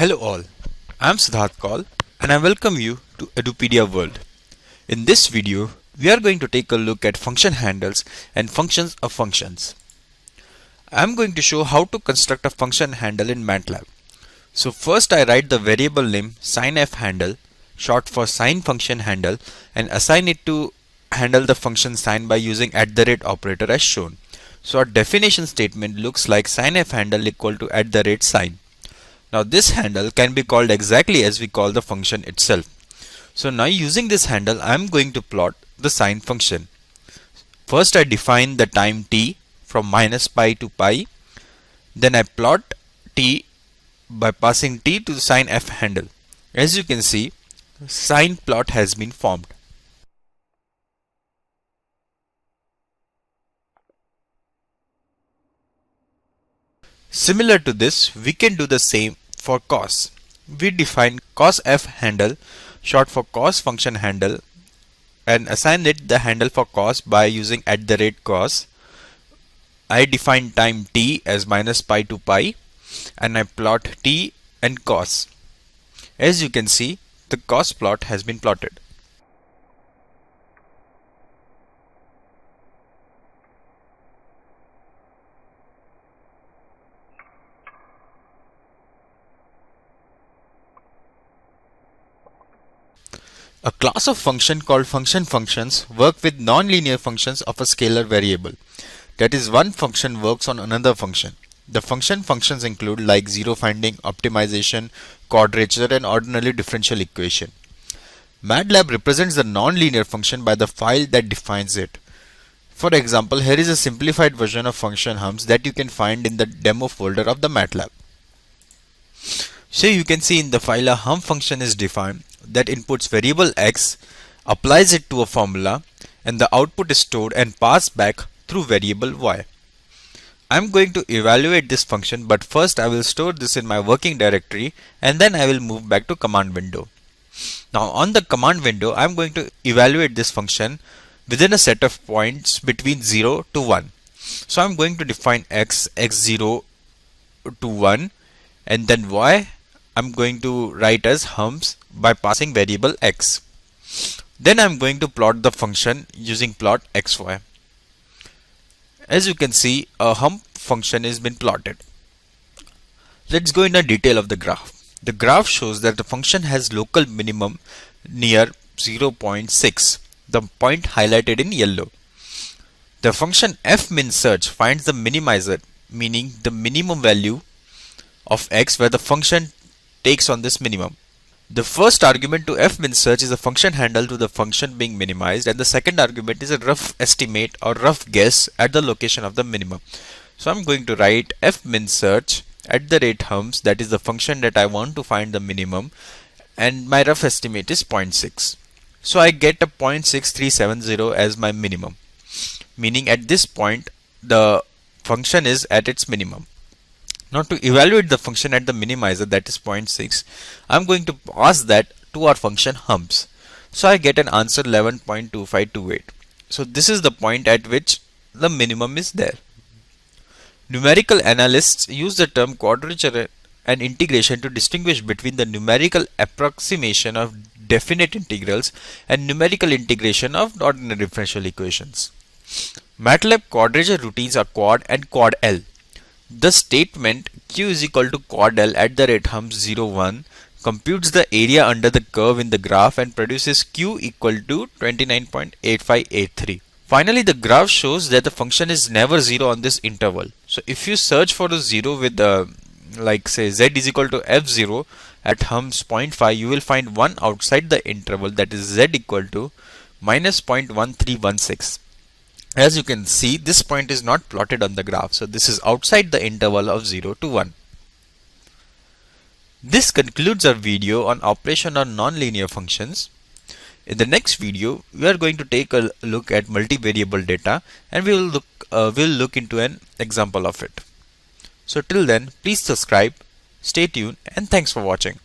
Hello all, I am Siddharth Kaul and I welcome you to Edupedia world. In this video, we are going to take a look at function handles and functions of functions. I am going to show how to construct a function handle in MATLAB. So first I write the variable name sinef handle, short for sine function handle, and assign it to handle the function sine by using @ operator as shown. So our definition statement looks like sinef handle equal to @sine. Now this handle can be called exactly as we call the function itself. So now using this handle I am going to plot the sine function. First I define the time t from -pi to pi. Then I plot t by passing t to the sinef handle. As you can see, sine plot has been formed. Similar to this, we can do the same for cos. We define cos f handle, short for cos function handle, and assign it the handle for cos by using @cos. I define time t as -pi to pi and I plot t and cos. As you can see, the cos plot has been plotted. A class of function called function functions work with nonlinear functions of a scalar variable. That is, one function works on another function. The function functions include like zero finding, optimization, quadrature, and ordinary differential equation. MATLAB represents the nonlinear function by the file that defines it. For example, here is a simplified version of function humps that you can find in the demo folder of the MATLAB. So you can see in the file a hump function is defined that inputs variable x, applies it to a formula, and the output is stored and passed back through variable y. I am going to evaluate this function, but first I will store this in my working directory and then I will move back to command window. Now on the command window I am going to evaluate this function within a set of points between 0 to 1. So I am going to define x, x0 to 1, and then y I'm going to write as humps by passing variable x. Then I'm going to plot the function using plot xy. As you can see, a hump function has been plotted. Let's go into detail of the graph. The graph shows that the function has local minimum near 0.6, the point highlighted in yellow. The function fminsearch finds the minimizer, meaning the minimum value of x where the function takes on this minimum. The first argument to fminsearch is a function handle to the function being minimized, and the second argument is a rough estimate or rough guess at the location of the minimum. So I'm going to write fminsearch @humps, that is the function that I want to find the minimum, and my rough estimate is 0.6. So I get a 0.6370 as my minimum, meaning at this point the function is at its minimum. Now to evaluate the function at the minimizer, that is 0.6, I'm going to pass that to our function humps. So I get an answer 11.2528. So this is the point at which the minimum is there. Numerical analysts use the term quadrature and integration to distinguish between the numerical approximation of definite integrals and numerical integration of ordinary differential equations. MATLAB quadrature routines are quad and quad L. The statement q is equal to quad L @humps01 computes the area under the curve in the graph and produces q equal to 29.8583. Finally, the graph shows that the function is never 0 on this interval. So if you search for a 0 with like say z is equal to f0 at humps 0.5, you will find 1 outside the interval, that is z equal to -0.1316. As you can see, this point is not plotted on the graph, so this is outside the interval of 0 to 1. This concludes our video on operation on nonlinear functions. In the next video, we are going to take a look at multivariable data, and we will look into an example of it. So till then, please subscribe, stay tuned, and thanks for watching.